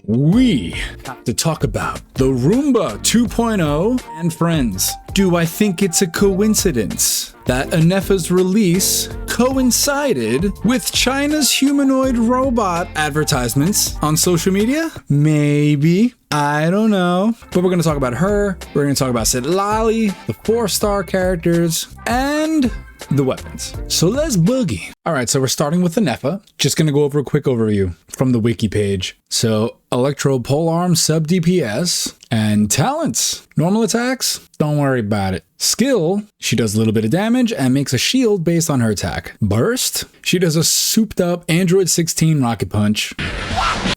we have to talk about the Roomba 2.0 and friends. Do I think it's a coincidence that Ineffa's release coincided with China's humanoid robot advertisements on social media? Maybe. I don't know. But we're going to talk about her. We're going to talk about Citlali, the 4-star characters, and the weapons. So let's boogie. All right, so we're starting with Ineffa. Just going to go over a quick overview from the wiki page. So Electro Polearm sub DPS and talents. Normal attacks, don't worry about it. Skill, she does a little bit of damage and makes a shield based on her attack. Burst, she does a souped up Android 16 rocket punch.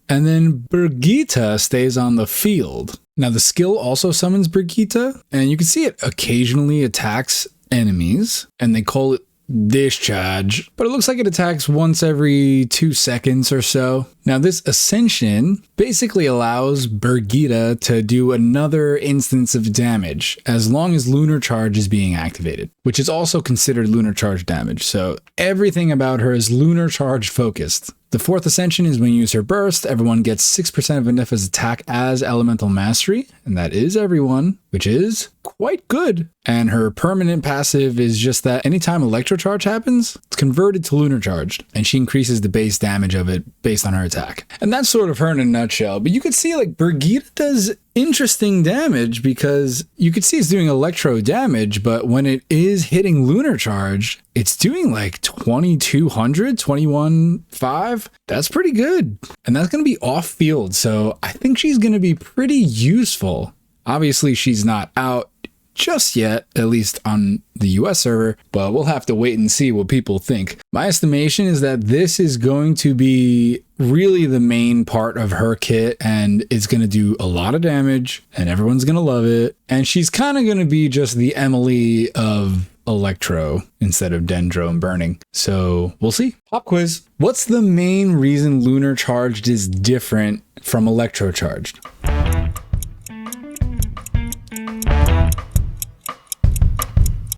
And then Brigitte stays on the field. Now the skill also summons Brigitte, and you can see it occasionally attacks enemies, and they call it discharge, but it looks like it attacks once every 2 seconds or so. Now this ascension basically allows Brigitte to do another instance of damage as long as lunar charge is being activated, which is also considered lunar charge damage. So everything about her is lunar charge focused. The 4th ascension is when you use her burst, everyone gets 6% of Ineffa's attack as elemental mastery, and that is everyone, which is quite good. And her permanent passive is just that anytime electro charge happens, it's converted to lunar charged, and she increases the base damage of it based on her attack. And that's sort of her in a nutshell. But you could see like Brigitte does interesting damage because you could see it's doing electro damage, but when it is hitting lunar charge, it's doing like 2200, 21.5. That's pretty good. And that's going to be off field. So I think she's going to be pretty useful. Obviously, she's not out just yet, at least on the US server, but we'll have to wait and see what people think. My estimation is that this is going to be really the main part of her kit, and it's going to do a lot of damage and everyone's going to love it. And she's kind of going to be just the Emily of Electro instead of Dendro and Burning. So we'll see. Pop quiz. What's the main reason Lunar Charged is different from Electro Charged?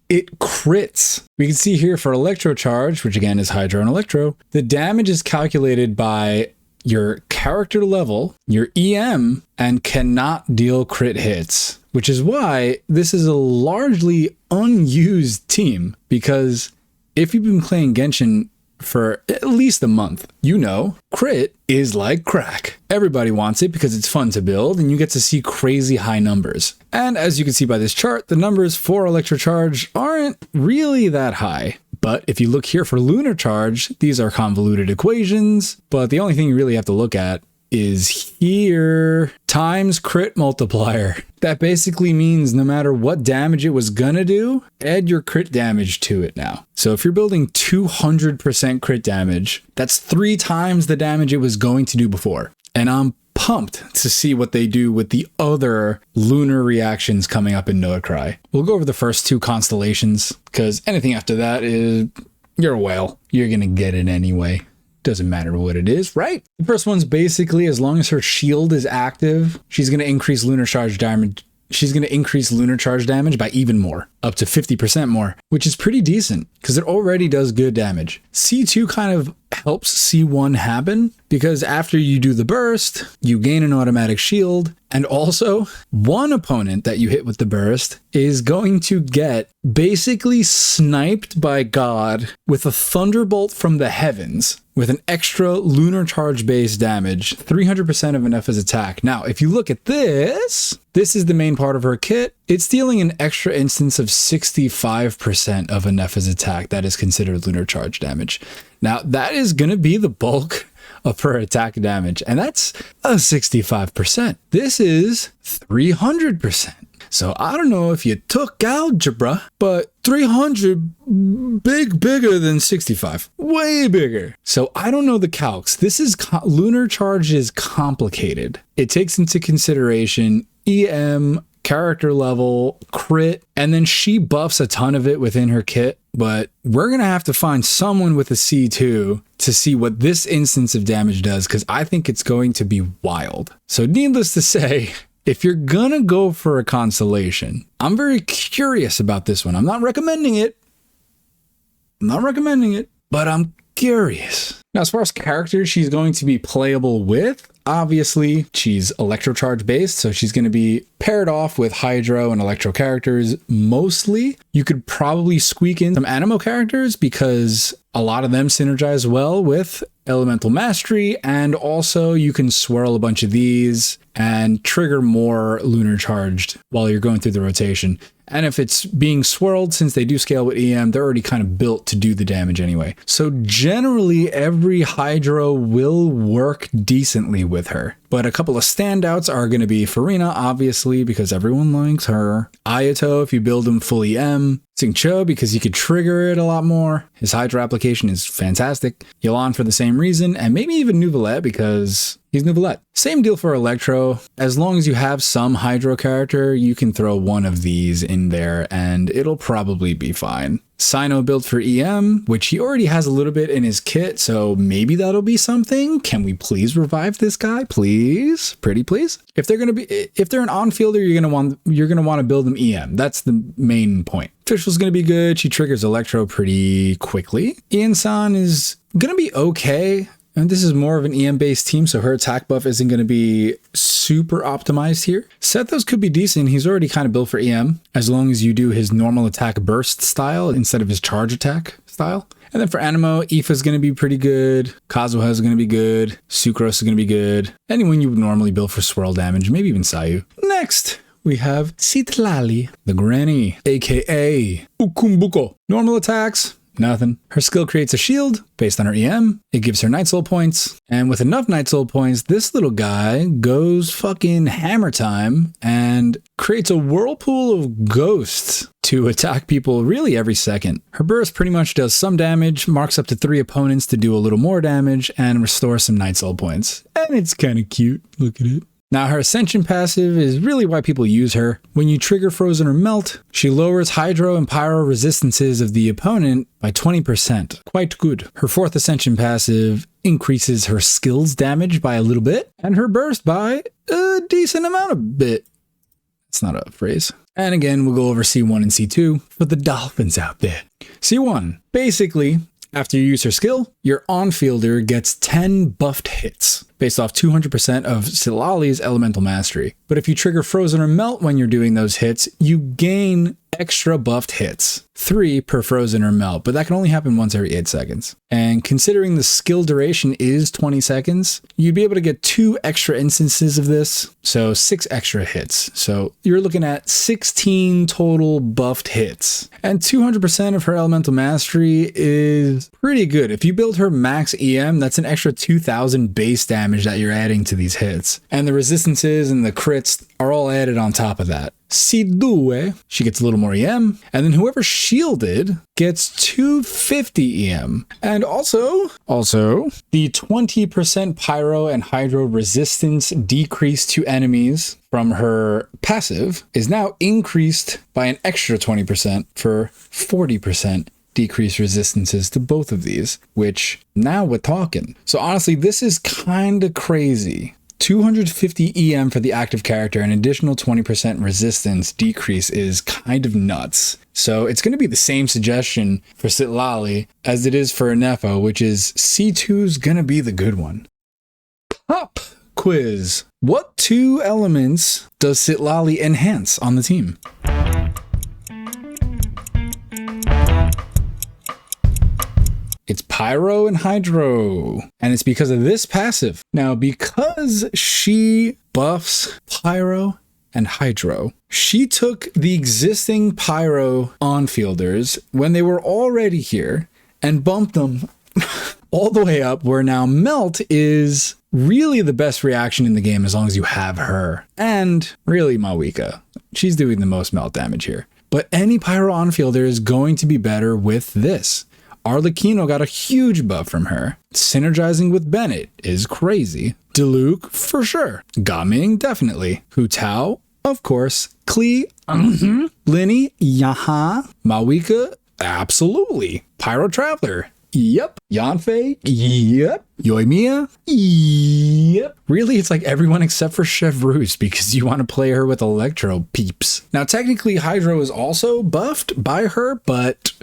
It crits. We can see here for Electro Charge, which again is Hydro and Electro, the damage is calculated by your character level, your EM, and cannot deal crit hits, which is why this is a largely unused team, because if you've been playing Genshin for at least a month, you know crit is like crack. Everybody wants it because it's fun to build and you get to see crazy high numbers. And as you can see by this chart, the numbers for Electro Charge aren't really that high. But if you look here for Lunar Charge, these are convoluted equations, but the only thing you really have to look at is here times crit multiplier. That basically means no matter what damage it was gonna do, add your crit damage to it now. So if you're building 200% crit damage, that's 3 times the damage it was going to do before. And I'm pumped to see what they do with the other lunar reactions coming up in Noahcry. We'll go over the first 2 constellations, because anything after that is, you're a whale. You're gonna get it anyway. Doesn't matter what it is, right? The first one's basically, as long as her shield is active, she's going to increase lunar charge damage. She's going to increase lunar charge damage by even more, up to 50% more, which is pretty decent because it already does good damage. C2 kind of helps C1 happen because after you do the burst, you gain an automatic shield. And also, one opponent that you hit with the burst is going to get basically sniped by God with a thunderbolt from the heavens with an extra lunar charge base damage, 300% of Ineffa's attack. Now, if you look at this, this is the main part of her kit. It's dealing an extra instance of 65% of Ineffa's attack that is considered lunar charge damage. Now, that is going to be the bulk of her attack damage, and that's a 65%. This is 300%. So I don't know if you took algebra, but 300 bigger than 65, way bigger. So I don't know the calcs. This is lunar charge is complicated. It takes into consideration EM, character level, crit, and then she buffs a ton of it within her kit. But we're going to have to find someone with a C2 to see what this instance of damage does, because I think it's going to be wild. So needless to say, if you're gonna go for a constellation, I'm very curious about this one. I'm not recommending it, but I'm curious. Now, as far as characters she's going to be playable with, obviously she's electro charge based, so she's going to be paired off with hydro and electro characters mostly. You could probably squeak in some animo characters because a lot of them synergize well with elemental mastery, and also you can swirl a bunch of these and trigger more lunar charged while you're going through the rotation. And if it's being swirled, since they do scale with EM, they're already kind of built to do the damage anyway. So generally every hydro will work decently with her. But a couple of standouts are going to be Farina, obviously, because everyone likes her. Ayato, if you build him full EM. Xingqiu, because you could trigger it a lot more. His hydro application is fantastic. Yelan for the same reason, and maybe even Nuvolette because he's Nuvolette. Same deal for Electro. As long as you have some hydro character, you can throw one of these in there and it'll probably be fine. Sino built for EM, which he already has a little bit in his kit, so maybe that'll be something. Can we please revive this guy, please? Pretty please. If they're an on-fielder, you're gonna want to build them EM. That's the main point. Fischl's gonna be good. She triggers Electro pretty quickly. Ian-san is gonna be okay. And this is more of an EM-based team, so her attack buff isn't going to be super optimized here. Sethos could be decent. He's already kind of built for EM, as long as you do his normal attack burst style instead of his charge attack style. And then for Animo, Aoife's going to be pretty good. Kazuha is going to be good. Sucrose is going to be good. Anyone you would normally build for swirl damage, maybe even Sayu. Next, we have Citlali, the granny, aka Ukumbuko. Normal attacks. Nothing. Her skill creates a shield based on her EM. It gives her Night Soul points. And with enough Night Soul points, this little guy goes fucking hammer time and creates a whirlpool of ghosts to attack people really every second. Her burst pretty much does some damage, marks up to 3 opponents to do a little more damage, and restores some Night Soul points. And it's kind of cute. Look at it. Now, her Ascension passive is really why people use her. When you trigger Frozen or Melt, she lowers Hydro and Pyro resistances of the opponent by 20%. Quite good. Her 4th Ascension passive increases her skills damage by a little bit, and her burst by a decent amount of bit. That's not a phrase. And again, we'll go over C1 and C2 for the dolphins out there. C1, basically, after you use her skill, your on-fielder gets 10 buffed hits based off 200% of Citlali's elemental mastery. But if you trigger Frozen or Melt when you're doing those hits, you gain extra buffed hits. 3 per Frozen or Melt, but that can only happen once every 8 seconds. And considering the skill duration is 20 seconds, you'd be able to get 2 extra instances of this, so 6 extra hits. So you're looking at 16 total buffed hits. And 200% of her elemental mastery is pretty good. If you build her max EM, that's an extra 2,000 base damage that you're adding to these hits. And the resistances and the crits are all added on top of that. C2, she gets a little more EM, and then whoever's shielded gets 250 EM. And also, the 20% Pyro and Hydro resistance decrease to enemies from her passive is now increased by an extra 20% for 40% decrease resistances to both of these, which now we're talking. So honestly, this is kind of crazy. 250 EM for the active character, an additional 20% resistance decrease is kind of nuts. So it's going to be the same suggestion for Citlali as it is for Ineffa, which is C2's going to be the good one. Pop quiz. What 2 elements does Citlali enhance on the team? It's Pyro and Hydro, and it's because of this passive. Now, because she buffs Pyro and Hydro, she took the existing Pyro on-fielders when they were already here and bumped them all the way up, where now Melt is really the best reaction in the game as long as you have her. And really Mawika. She's doing the most Melt damage here. But any Pyro on-fielder is going to be better with this. Arlecchino got a huge buff from her. Synergizing with Bennett is crazy. Diluc, for sure. Gaming, definitely. Hu Tao, of course. Klee, Linny, yaha. Mawika, absolutely. Pyro Traveler, yep. Yanfei, yep. Yoimiya, yep. Really, it's like everyone except for Chevreuse because you want to play her with Electro peeps. Now, technically, Hydro is also buffed by her, but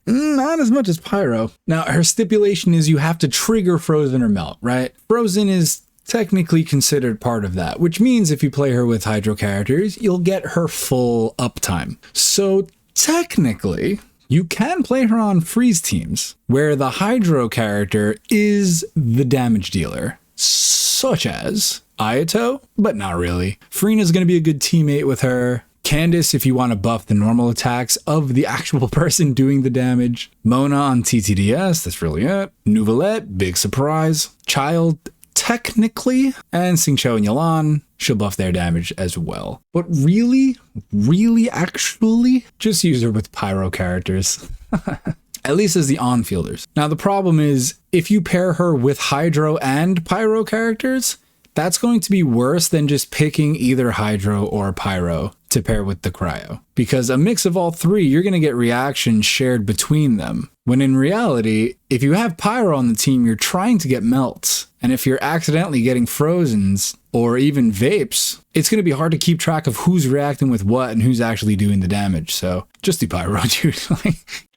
not as much as Pyro. Now, her stipulation is you have to trigger Frozen or Melt, right? Frozen is technically considered part of that, which means if you play her with Hydro characters, you'll get her full uptime. So technically, you can play her on freeze teams, where the Hydro character is the damage dealer, such as Ayato, but not really. Farina's going to be a good teammate with her. Candace, if you want to buff the normal attacks of the actual person doing the damage. Mona on TTDS, that's really it. Nouvelette, big surprise. Child, technically. And Xingqiu and Yalan, she'll buff their damage as well. But really, actually, just use her with Pyro characters. At least as the on-fielders. Now, the problem is, if you pair her with Hydro and Pyro characters, that's going to be worse than just picking either Hydro or Pyro to pair with the Cryo. Because a mix of all three, you're going to get reactions shared between them. When in reality, if you have Pyro on the team, you're trying to get melts. And if you're accidentally getting frozens or even vapes, it's going to be hard to keep track of who's reacting with what and who's actually doing the damage. So just do Pyro, dude.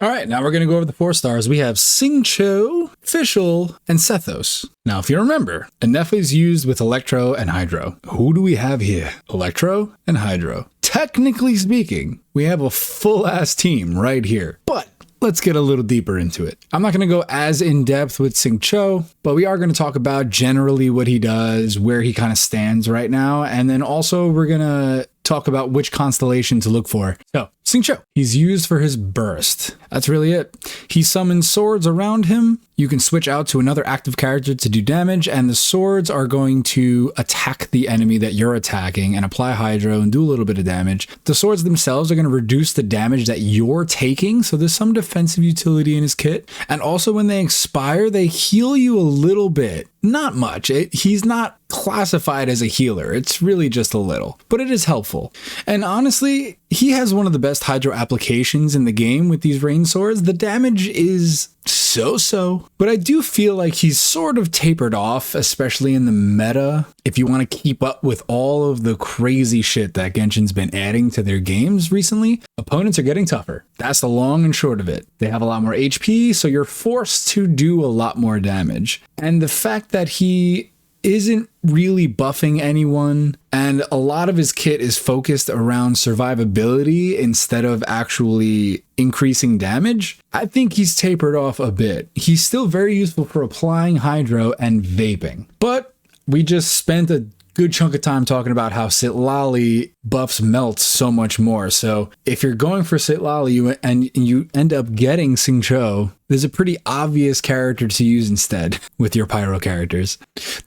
All right, now we're going to go over the 4 stars. We have Xingqiu, Fischl, and Sethos. Now, if you remember, Ineffa is used with Electro and Hydro. Who do we have here? Electro and Hydro. Technically speaking, we have a full-ass team right here. But let's get a little deeper into it. I'm not going to go as in-depth with Xingqiu, but we are going to talk about generally what he does, where he kind of stands right now, and then also we're going to talk about which constellation to look for. So, Xingqiu, he's used for his burst. That's really it. He summons swords around him. You can switch out to another active character to do damage, and the swords are going to attack the enemy that you're attacking and apply Hydro and do a little bit of damage. The swords themselves are going to reduce the damage that you're taking, so there's some defensive utility in his kit. And also when they expire, they heal you a little bit. Not much. He's not classified as a healer. It's really just a little, but it is helpful. And honestly, he has one of the best Hydro applications in the game with these rain swords. The damage is so-so, but I do feel like he's sort of tapered off, especially in the meta. If you want to keep up with all of the crazy shit that Genshin's been adding to their games recently, opponents are getting tougher. That's the long and short of it. They have a lot more HP, so you're forced to do a lot more damage. And the fact that he isn't really buffing anyone, and a lot of his kit is focused around survivability instead of actually increasing damage, I think he's tapered off a bit. He's still very useful for applying Hydro and vaping. But we just spent a good chunk of time talking about how Citlali buffs melts so much more. So if you're going for Citlali and you end up getting Xingqiu, there's a pretty obvious character to use instead with your Pyro characters.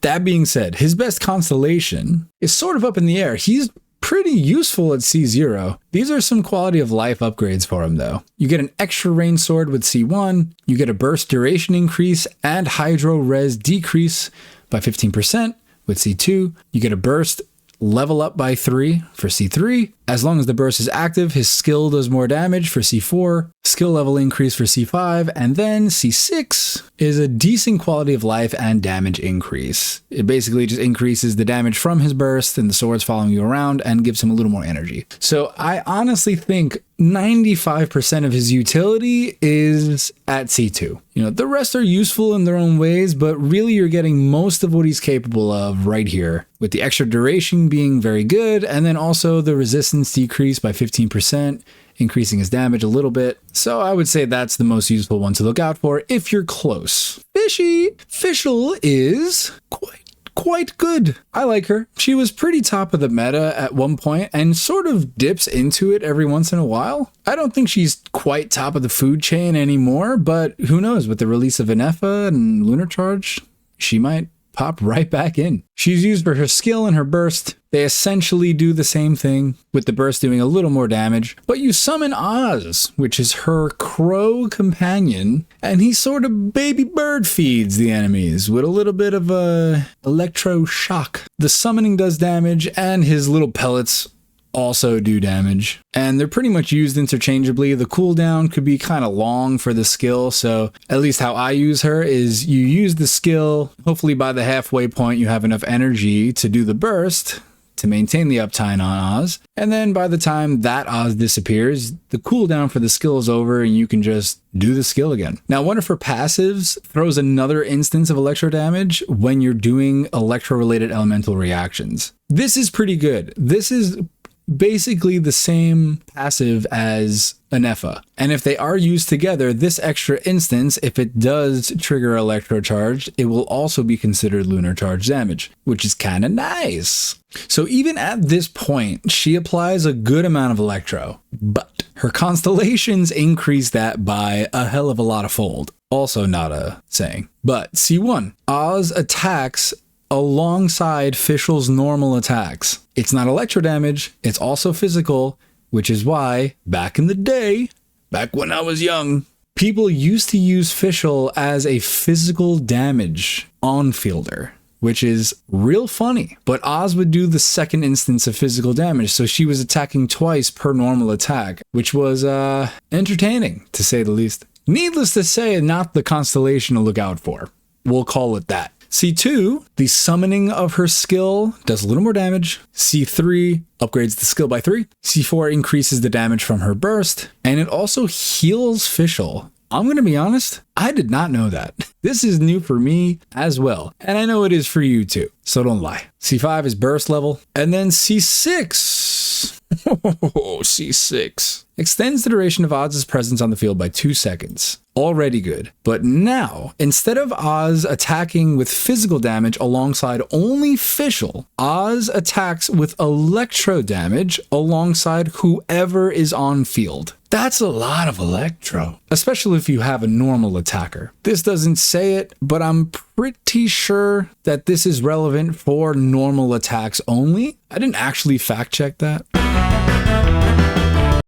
That being said, his best constellation is sort of up in the air. He's pretty useful at C0. These are some quality of life upgrades for him though. You get an extra rain sword with C1, you get a burst duration increase and Hydro res decrease by 15%. With C2, you get a burst level up by 3 for C3. As long as the burst is active, his skill does more damage for C4, skill level increase for C5, and then C6 is a decent quality of life and damage increase. It basically just increases the damage from his burst and the swords following you around and gives him a little more energy. So I honestly think 95% of his utility is at C2. You know, the rest are useful in their own ways, but really you're getting most of what he's capable of right here, with the extra duration being very good, and then also the resistance decrease by 15%, increasing his damage a little bit. So I would say that's the most useful one to look out for if you're close. Fischl is quite good. I like her. She was pretty top of the meta at one point and sort of dips into it every once in a while. I don't think she's quite top of the food chain anymore, but who knows, with the release of Ineffa and Lunar Charge, she might pop right back in. She's used for her skill and her burst. They essentially do the same thing, with the burst doing a little more damage, but you summon Oz, which is her crow companion, and he sort of baby bird feeds the enemies with a little bit of a electro shock. The summoning does damage, and his little pellets also do damage, and they're pretty much used interchangeably. The cooldown could be kind of long for the skill, so at least how I use her is you use the skill, hopefully by the halfway point you have enough energy to do the burst, to maintain the uptime on Oz. And then by the time that Oz disappears, the cooldown for the skill is over and you can just do the skill again. Now, one of her passives throws another instance of electro damage when you're doing electro-related elemental reactions. This is pretty good. This is basically the same passive as Ineffa. And if they are used together, this extra instance, if it does trigger electro charge, it will also be considered lunar charge damage, which is kind of nice. So even at this point, she applies a good amount of electro, but her constellations increase that by a hell of a lot of fold. Also not a saying. But C1, Oz attacks alongside Fischl's normal attacks. It's not electro damage, it's also physical, which is why back in the day, back when I was young, people used to use Fischl as a physical damage on-fielder, which is real funny. But Oz would do the second instance of physical damage, so she was attacking twice per normal attack, which was entertaining, to say the least. Needless to say, not the constellation to look out for. We'll call it that. C2, the summoning of her skill does a little more damage. C3 upgrades the skill by 3. C4 increases the damage from her burst, and it also heals Fischl. I'm going to be honest, I did not know that. This is new for me as well, and I know it is for you too, so don't lie. C5 is burst level, and then C6. Oh, C6. Extends the duration of Oz's presence on the field by 2 seconds. Already good. But now, instead of Oz attacking with physical damage alongside only Fischl, Oz attacks with electro damage alongside whoever is on field. That's a lot of electro, especially if you have a normal attacker. This doesn't say it, but I'm pretty sure that this is relevant for normal attacks only. I didn't actually fact check that.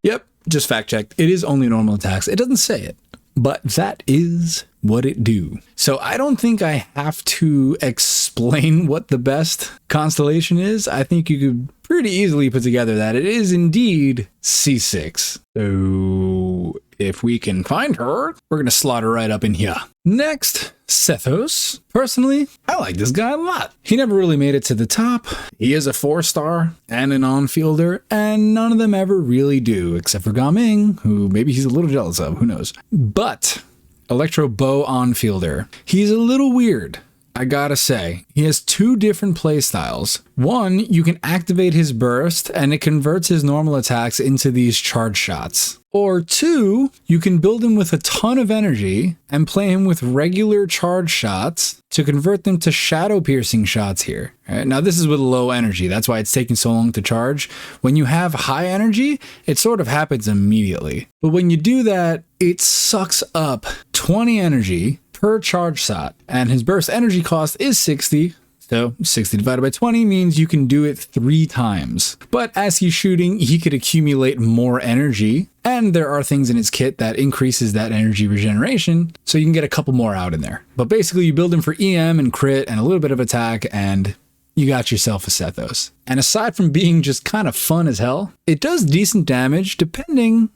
Yep, just fact checked. It is only normal attacks. It doesn't say it, but that is what it do. So I don't think I have to explain what the best constellation is. I think you could pretty easily put together that it is indeed C6. So if we can find her, we're going to slot her right up in here. Next, Sethos. Personally, I like this guy a lot. He never really made it to the top. He is a 4-star and an on-fielder, and none of them ever really do, except for Gaming, who maybe he's a little jealous of, who knows. But Electro Bow on-fielder. He's a little weird, I gotta say. He has 2 different playstyles. One, you can activate his burst and it converts his normal attacks into these charge shots. Or 2, you can build him with a ton of energy and play him with regular charge shots to convert them to shadow piercing shots here. Right? Now this is with low energy, that's why it's taking so long to charge. When you have high energy, it sort of happens immediately. But when you do that, it sucks up 20 energy per charge shot, and his burst energy cost is 60. So 60 divided by 20 means you can do it 3 times. But as he's shooting, he could accumulate more energy, and there are things in his kit that increases that energy regeneration, so you can get a couple more out in there. But basically you build him for EM and crit and a little bit of attack, and you got yourself a Sethos. And aside from being just kind of fun as hell, it does decent damage depending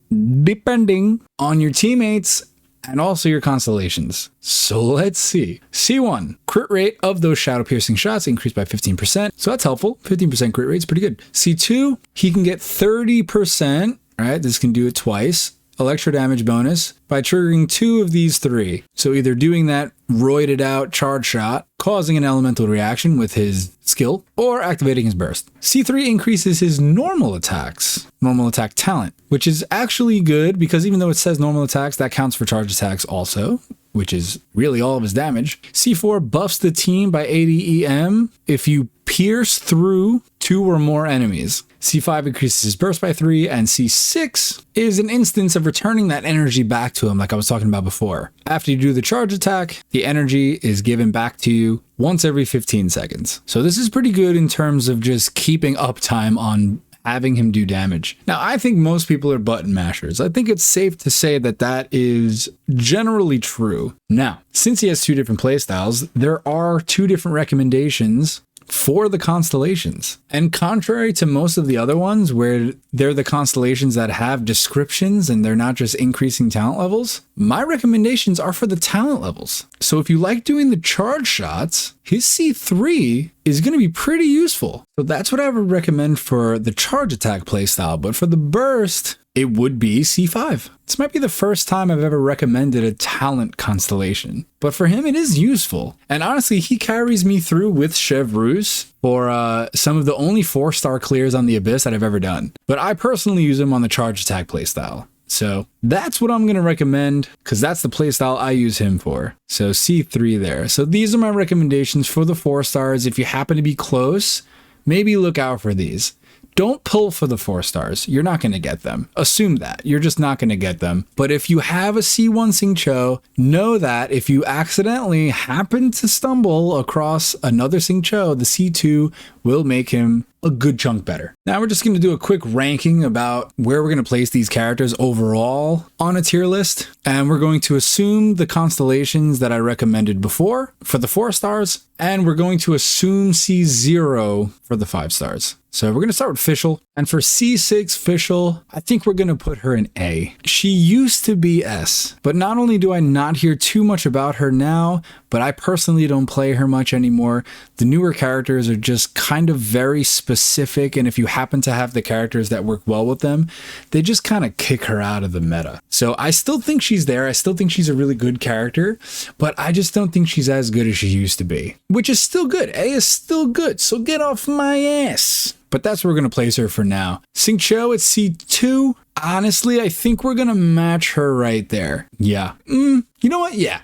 on your teammates and also your constellations. So let's see. C1, crit rate of those shadow piercing shots increased by 15%. So that's helpful. 15% crit rate is pretty good. C2, he can get 30%, right? This can do it twice. Electro damage bonus by triggering 2 of these 3. So either doing that roided out charge shot, causing an elemental reaction with his skill, or activating his burst. C3 increases his normal attacks, normal attack talent, which is actually good because even though it says normal attacks, that counts for charge attacks also, which is really all of his damage. C4 buffs the team by 80 EM if you pierce through 2 or more enemies. C5 increases his burst by 3, and C6 is an instance of returning that energy back to him like I was talking about before. After you do the charge attack, the energy is given back to you once every 15 seconds. So this is pretty good in terms of just keeping uptime on having him do damage. Now, I think most people are button mashers. I think it's safe to say that that is generally true. Now, since he has 2 different playstyles, there are 2 different recommendations for the constellations. And contrary to most of the other ones where they're the constellations that have descriptions and they're not just increasing talent levels, my recommendations are for the talent levels. So if you like doing the charge shots, his C3 is going to be pretty useful. So that's what I would recommend for the charge attack playstyle. But for the burst, it would be C5. This might be the first time I've ever recommended a talent constellation, but for him, it is useful. And honestly, he carries me through with Chevreuse for some of the only 4-star clears on the Abyss that I've ever done. But I personally use him on the charge attack playstyle. So that's what I'm going to recommend because that's the playstyle I use him for. So C3 there. So these are my recommendations for the 4 stars. If you happen to be close, maybe look out for these. Don't pull for the 4 stars. You're not going to get them. Assume that. You're just not going to get them. But if you have a C1 Xingqiu, know that if you accidentally happen to stumble across another Xingqiu, the C2 will make him a good chunk better. Now we're just going to do a quick ranking about where we're going to place these characters overall on a tier list. And we're going to assume the constellations that I recommended before for the 4 stars. And we're going to assume C0 for the 5 stars. So we're going to start with Fischl. And for C6 Fischl, I think we're going to put her in A. She used to be S, but not only do I not hear too much about her now, but I personally don't play her much anymore. The newer characters are just kind of very specific, and if you happen to have the characters that work well with them, they just kind of kick her out of the meta. So I still think she's there. I still think she's a really good character, but I just don't think she's as good as she used to be, which is still good. A is still good, so get off my ass. But that's where we're going to place her for now. Xingqiu at C2. Honestly, I think we're going to match her right there. Yeah. You know what? Yeah,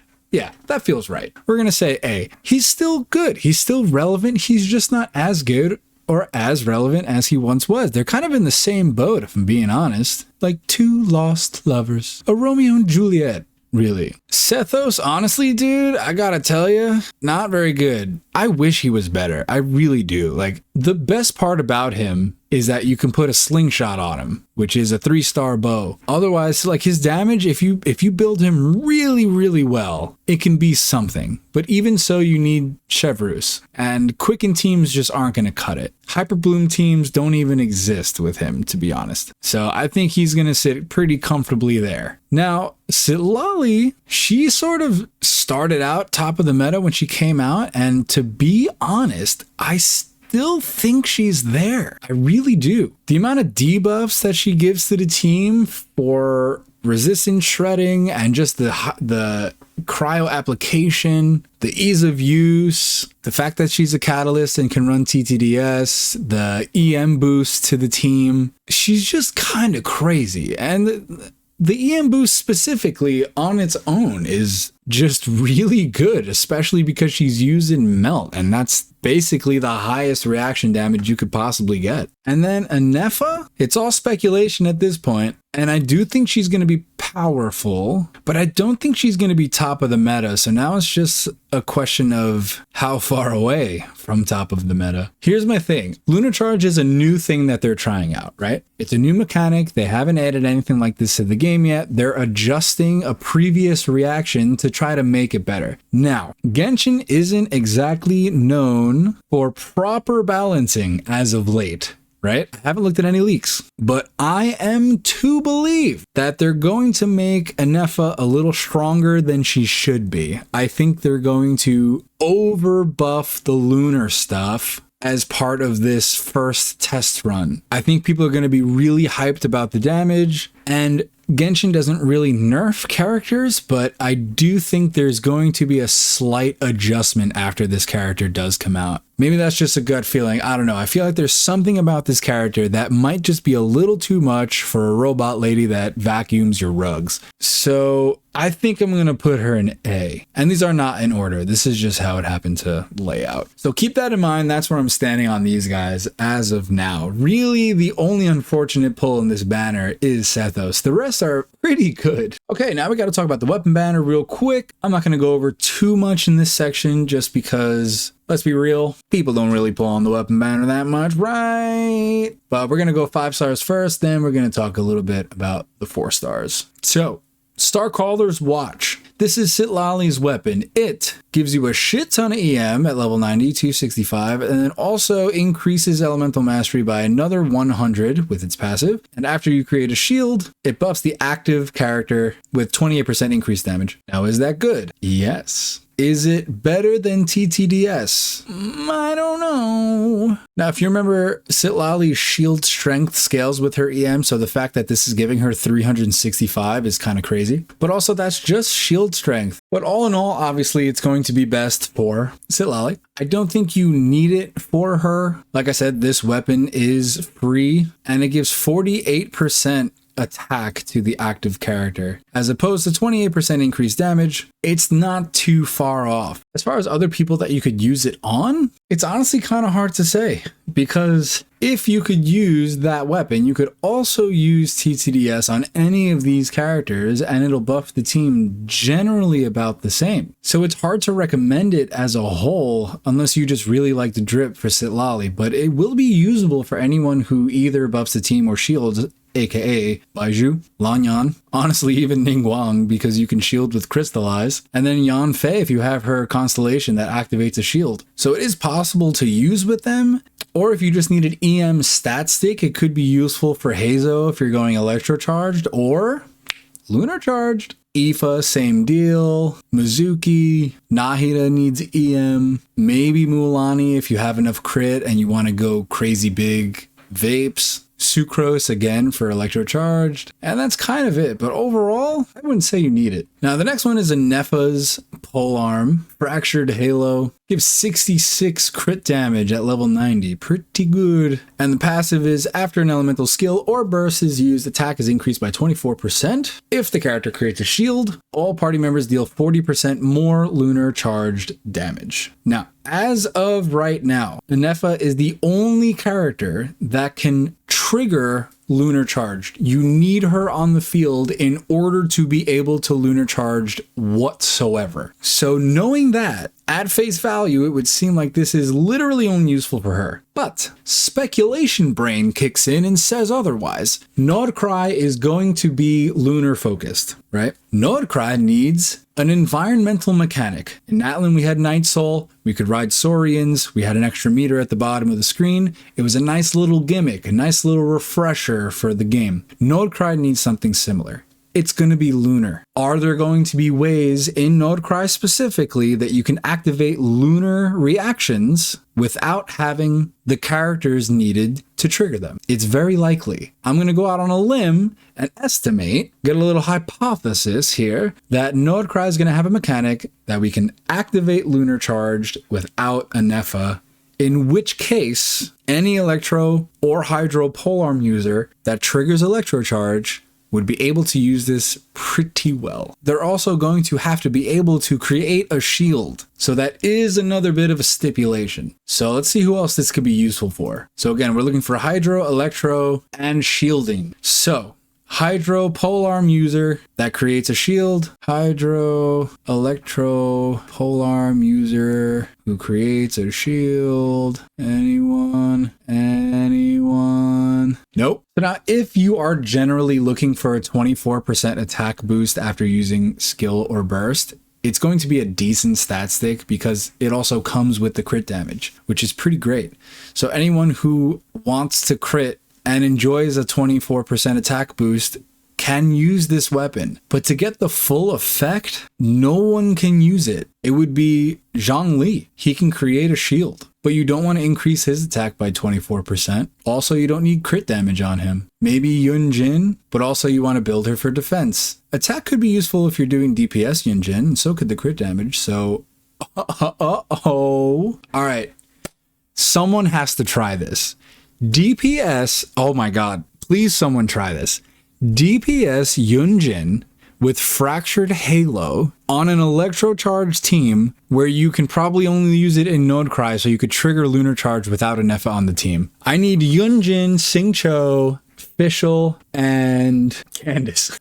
that feels right. We're going to say A. He's still good. He's still relevant. He's just not as good or as relevant as he once was. They're kind of in the same boat, if I'm being honest. Like 2 lost lovers. A Romeo and Juliet. Really. Sethos, honestly, dude, I gotta tell you, not very good. I wish he was better. I really do. Like, the best part about him is that you can put a slingshot on him, which is a 3-star bow. Otherwise, like his damage, if you build him really, really well, it can be something. But even so, you need Chevreuse. And Quicken teams just aren't going to cut it. Hyperbloom teams don't even exist with him, to be honest. So I think he's going to sit pretty comfortably there. Now, Citlali, she sort of started out top of the meta when she came out. And to be honest, I still think she's there. I really do. The amount of debuffs that she gives to the team for resistance shredding and just the cryo application, the ease of use, the fact that she's a catalyst and can run TTDS, the EM boost to the team, she's just kind of crazy. And the EM boost specifically on its own is just really good, especially because she's used in Melt, and that's basically the highest reaction damage you could possibly get. And then Ineffa, it's all speculation at this point, and I do think she's going to be powerful, but I don't think she's going to be top of the meta, so now it's just a question of how far away from top of the meta. Here's my thing. Lunar Charge is a new thing that they're trying out, right? It's a new mechanic. They haven't added anything like this to the game yet. They're adjusting a previous reaction to try to make it better. Now, Genshin isn't exactly known for proper balancing as of late, right? I haven't looked at any leaks, but I am to believe that they're going to make Ineffa a little stronger than she should be. I think they're going to overbuff the lunar stuff as part of this first test run. I think people are going to be really hyped about the damage, and Genshin doesn't really nerf characters, but I do think there's going to be a slight adjustment after this character does come out. Maybe that's just a gut feeling. I don't know. I feel like there's something about this character that might just be a little too much for a robot lady that vacuums your rugs. So I think I'm going to put her in A. And these are not in order. This is just how it happened to lay out. So keep that in mind. That's where I'm standing on these guys as of now. Really, the only unfortunate pull in this banner is Sethos. The rest are pretty good. Okay, now we got to talk about the weapon banner real quick. I'm not going to go over too much in this section just because, let's be real, people don't really pull on the weapon banner that much, right? But we're going to go 5 stars first, then we're going to talk a little bit about the 4 stars. So, Starcaller's Watch. This is Citlali's weapon. It gives you a shit ton of EM at level 90, 265, and then also increases elemental mastery by another 100 with its passive. And after you create a shield, it buffs the active character with 28% increased damage. Now, is that good? Yes. Is it better than TTDS? I don't know. Now, if you remember, Citlali's shield strength scales with her EM, so the fact that this is giving her 365 is kind of crazy. But also, that's just shield strength. But all in all, obviously, it's going to be best for Citlali. I don't think you need it for her. Like I said, this weapon is free, and it gives 48% attack to the active character, as opposed to 28% increased damage. It's not too far off. As far as other people that you could use it on, it's honestly kind of hard to say, because if you could use that weapon, you could also use TTDS on any of these characters, and it'll buff the team generally about the same. So it's hard to recommend it as a whole, unless you just really like the drip for Citlali, but it will be usable for anyone who either buffs the team or shields, aka Baiju, Lanyan, honestly even Ningguang, because you can shield with Crystallize, and then Yanfei if you have her constellation that activates a shield. So it is possible to use with them, or if you just needed EM stat stick, it could be useful for Hazo if you're going Electro Charged or Lunar Charged. Ineffa, same deal. Mizuki, Nahida needs EM. Maybe Mulan if you have enough crit and you want to go crazy big vapes. Sucrose again for electrocharged, and that's kind of it. But overall, I wouldn't say you need it. Now the next one is Ineffa's polearm, fractured halo, gives 66 crit damage at level 90, pretty good. And the passive is after an elemental skill or burst is used, attack is increased by 24%. If the character creates a shield, all party members deal 40% more lunar charged damage. Now, as of right now, Ineffa is the only character that can trigger lunar charged. You need her on the field in order to be able to lunar charged whatsoever. So knowing that, at face value, it would seem like this is literally only useful for her. But speculation brain kicks in and says otherwise. Nordcry is going to be lunar focused, right? Nordcry needs an environmental mechanic. In Atlan, we had Night Soul. We could ride Saurians. We had an extra meter at the bottom of the screen. It was a nice little gimmick, a nice little refresher for the game. Nordcry needs something similar. It's going to be lunar. Are there going to be ways in Nordcry specifically that you can activate lunar reactions without having the characters needed to trigger them? It's very likely. I'm going to go out on a limb and estimate, get a little hypothesis here, that Nordcry is going to have a mechanic that we can activate lunar charged without Ineffa, in which case any electro or hydro polearm user that triggers electro charge would be able to use this pretty well. They're also going to have to be able to create a shield. So that is another bit of a stipulation. So let's see who else this could be useful for. So again, we're looking for hydro, electro, and shielding. So hydro polearm user that creates a shield. Hydro, electro, polearm user who creates a shield. Anyone? Nope. So now if you are generally looking for a 24% attack boost after using skill or burst, it's going to be a decent stat stick because it also comes with the crit damage, which is pretty great. So anyone who wants to crit and enjoys a 24% attack boost can use this weapon. But to get the full effect, no one can use it. It would be Zhongli. He can create a shield, but you don't want to increase his attack by 24%. Also, you don't need crit damage on him. Maybe Yunjin, but also you want to build her for defense. Attack could be useful if you're doing DPS Yunjin, and so could the crit damage. So, all right. Someone has to try this. DPS, oh my god, please someone try this. DPS Yunjin with Fractured Halo on an electro-charged team where you can probably only use it in Nordcry, so you could trigger Lunar Charge without an Ineffa on the team. I need Yunjin, Xingqiu, Fischl, and Candace.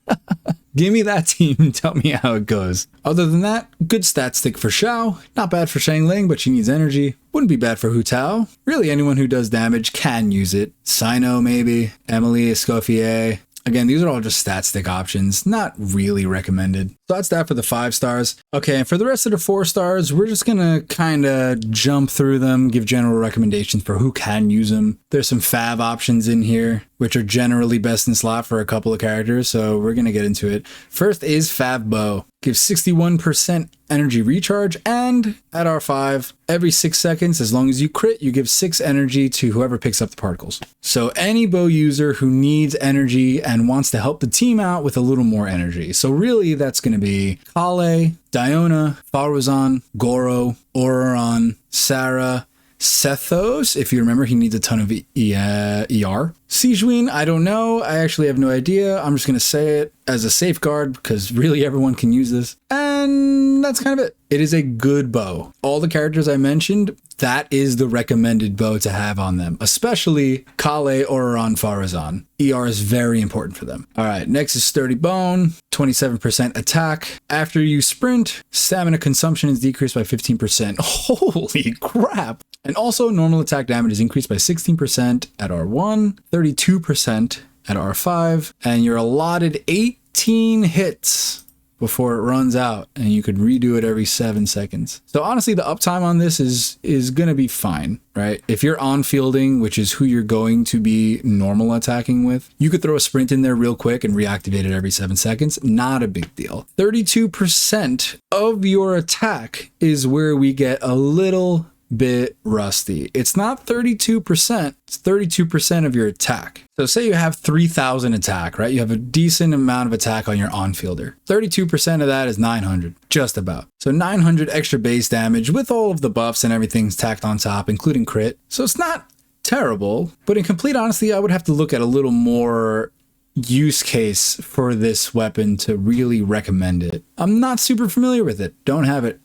Give me that team and tell me how it goes. Other than that, good stat stick for Xiao. Not bad for Shangling, but she needs energy. Wouldn't be bad for Hu Tao. Really, anyone who does damage can use it. Sino, maybe. Emily Escoffier. Again, these are all just stat stick options, not really recommended. So that's that for the 5 stars. Okay, and for the rest of the 4 stars, we're just gonna kind of jump through them, give general recommendations for who can use them. There's some fav options in here, which are generally best in slot for a couple of characters, so we're gonna get into it. First is Fav Bow. Gives 61% energy recharge, and at R5, every 6 seconds, as long as you crit, you give 6 energy to whoever picks up the particles. So any bow user who needs energy and wants to help the team out with a little more energy. So really, that's going to be Kale, Diona, Faruzan, Goro, Auroron, Sarah, Sethos, if you remember, he needs a ton of ER. Sijuin, I don't know. I actually have no idea. I'm just going to say it as a safeguard because really everyone can use this. And that's kind of it. It is a good bow. All the characters I mentioned, that is the recommended bow to have on them, especially Kale, Auroron, Faruzan. ER is very important for them. All right, next is Sturdy Bone, 27% attack. After you sprint, stamina consumption is decreased by 15%. Holy crap. And also normal attack damage is increased by 16% at R1, 32% at R5, and you're allotted 18 hits before it runs out, and you could redo it every 7 seconds. So honestly, the uptime on this is going to be fine, right? If you're on fielding, which is who you're going to be normal attacking with, you could throw a sprint in there real quick and reactivate it every 7 seconds. Not a big deal. 32% of your attack is where we get a little bit rusty. It's not 32%, it's 32% of your attack. So say you have 3,000 attack, right? You have a decent amount of attack on your on-fielder. 32% of that is 900, just about. So 900 extra base damage with all of the buffs and everything's tacked on top, including crit. So it's not terrible, but in complete honesty, I would have to look at a little more use case for this weapon to really recommend it. I'm not super familiar with it, don't have it,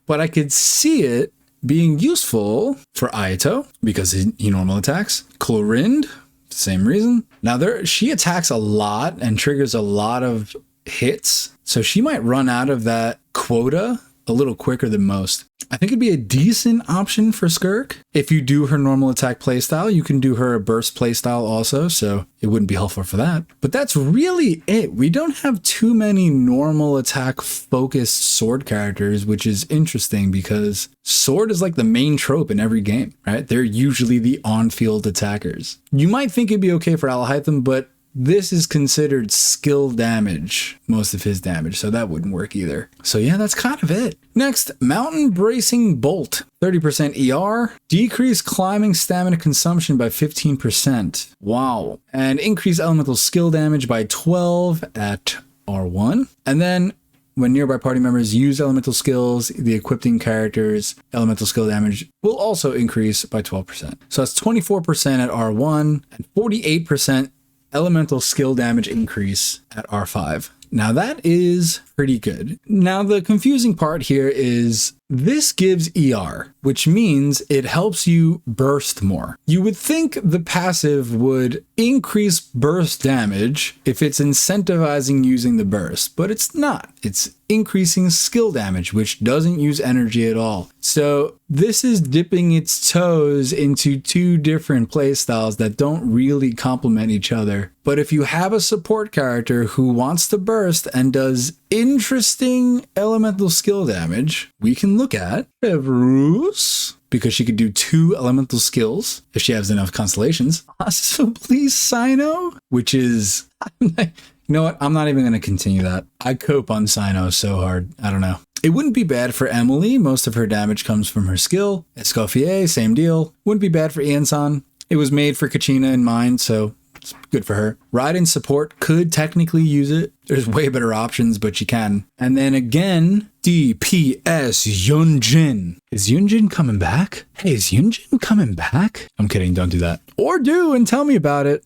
but I could see it being useful for Ayato because he normal attacks. Chlorind, same reason. Now she attacks a lot and triggers a lot of hits, so she might run out of that quota a little quicker than most. I think it'd be a decent option for Skirk. If you do her normal attack playstyle, you can do her a burst playstyle also, so it wouldn't be helpful for that. But that's really it. We don't have too many normal attack focused sword characters, which is interesting because sword is like the main trope in every game, right? They're usually the on-field attackers. You might think it'd be okay for Alhaitham, but this is considered skill damage, most of his damage, so that wouldn't work either. So yeah, that's kind of it. Next, Mountain Bracing Bolt, 30% ER, decrease climbing stamina consumption by 15%. Wow. And increase elemental skill damage by 12 at R1. And then when nearby party members use elemental skills, the equipping character's elemental skill damage will also increase by 12%. So that's 24% at R1 and 48% elemental skill damage increase at R5. Now that is pretty good. Now the confusing part here is this gives ER, which means it helps you burst more. You would think the passive would increase burst damage if it's incentivizing using the burst, but it's not. It's increasing skill damage, which doesn't use energy at all. So this is dipping its toes into two different playstyles that don't really complement each other. But if you have a support character who wants to burst and does interesting elemental skill damage, we can look at Bruce, because she could do 2 elemental skills if she has enough constellations. Possibly Sino, which is, you know what? I'm not even going to continue that. I cope on Sino so hard. I don't know. It wouldn't be bad for Emily. Most of her damage comes from her skill. Escoffier, same deal. Wouldn't be bad for Ian-san. It was made for Kachina in mind, so it's good for her. Raiden support could technically use it. There's way better options, but you can. And then again, DPS Yunjin. Is Yunjin coming back? Hey, is Yunjin coming back? I'm kidding, don't do that. Or do and tell me about it.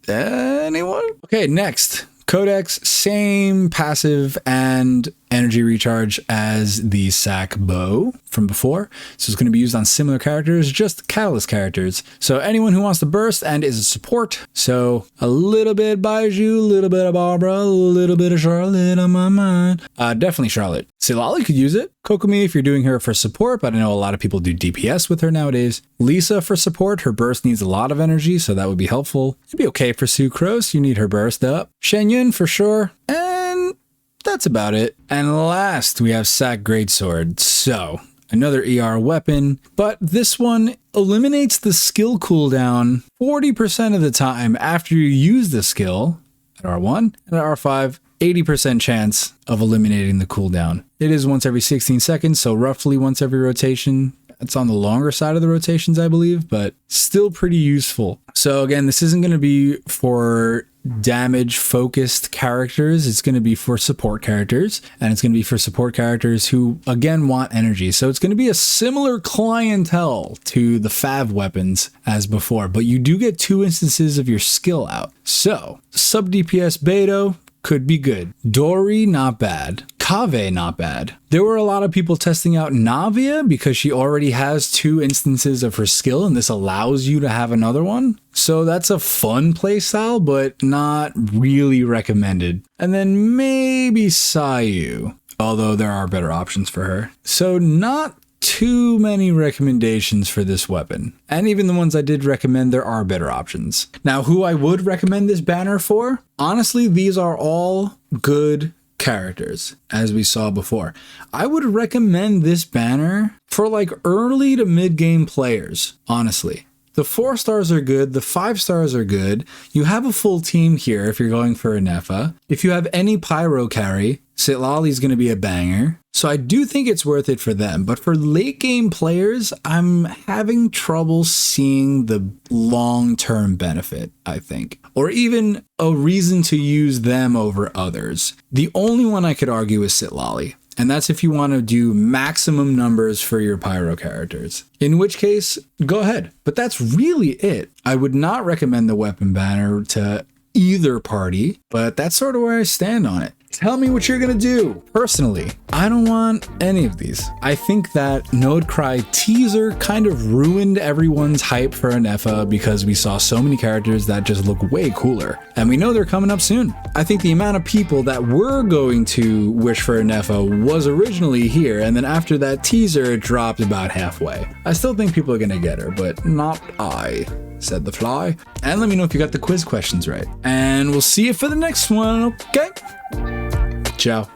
Anyone? Okay, next. Codex, same passive and energy recharge as the sack bow from before. So it's going to be used on similar characters, just catalyst characters. So anyone who wants to burst and is a support. So a little bit Baiju, a little bit of Barbara, a little bit of Charlotte on my mind. Definitely Charlotte. Citlali could use it. Kokomi if you're doing her for support, but I know a lot of people do DPS with her nowadays. Lisa for support. Her burst needs a lot of energy, so that would be helpful. It'd be okay for Sucrose. You need her burst up. Shenyun for sure. And that's about it. And last, we have Sack Greatsword. So, another ER weapon, but this one eliminates the skill cooldown 40% of the time after you use the skill at R1 and at R5. 80% chance of eliminating the cooldown. It is once every 16 seconds, so roughly once every rotation. It's on the longer side of the rotations, I believe, but still pretty useful. So again, this isn't going to be for damage focused characters. It's going to be for support characters, and it's going to be for support characters who again want energy. So it's going to be a similar clientele to the Fav weapons as before, but you do get 2 instances of your skill out. So sub DPS Beto could be good. Dori, not bad. Kave, not bad. There were a lot of people testing out Navia because she already has 2 instances of her skill, and this allows you to have another one. So that's a fun playstyle, but not really recommended. And then maybe Sayu, although there are better options for her. So not too many recommendations for this weapon. And even the ones I did recommend, there are better options. Now, who I would recommend this banner for? Honestly, these are all good characters, as we saw before. I would recommend this banner for like early to mid-game players, honestly. The 4 stars are good, the 5 stars are good. You have a full team here if you're going for Ineffa. If you have any pyro carry, Citlali is going to be a banger. So I do think it's worth it for them. But for late game players, I'm having trouble seeing the long-term benefit, I think. Or even a reason to use them over others. The only one I could argue is Citlali. And that's if you want to do maximum numbers for your pyro characters. In which case, go ahead. But that's really it. I would not recommend the weapon banner to either party, but that's sort of where I stand on it. Tell me what you're gonna do. Personally, I don't want any of these. I think that Nodecry teaser kind of ruined everyone's hype for Ineffa because we saw so many characters that just look way cooler. And we know they're coming up soon. I think the amount of people that were going to wish for Ineffa was originally here, and then after that teaser, it dropped about halfway. I still think people are gonna get her, but not I, said the fly. And let me know if you got the quiz questions right. And we'll see you for the next one, okay? Ciao.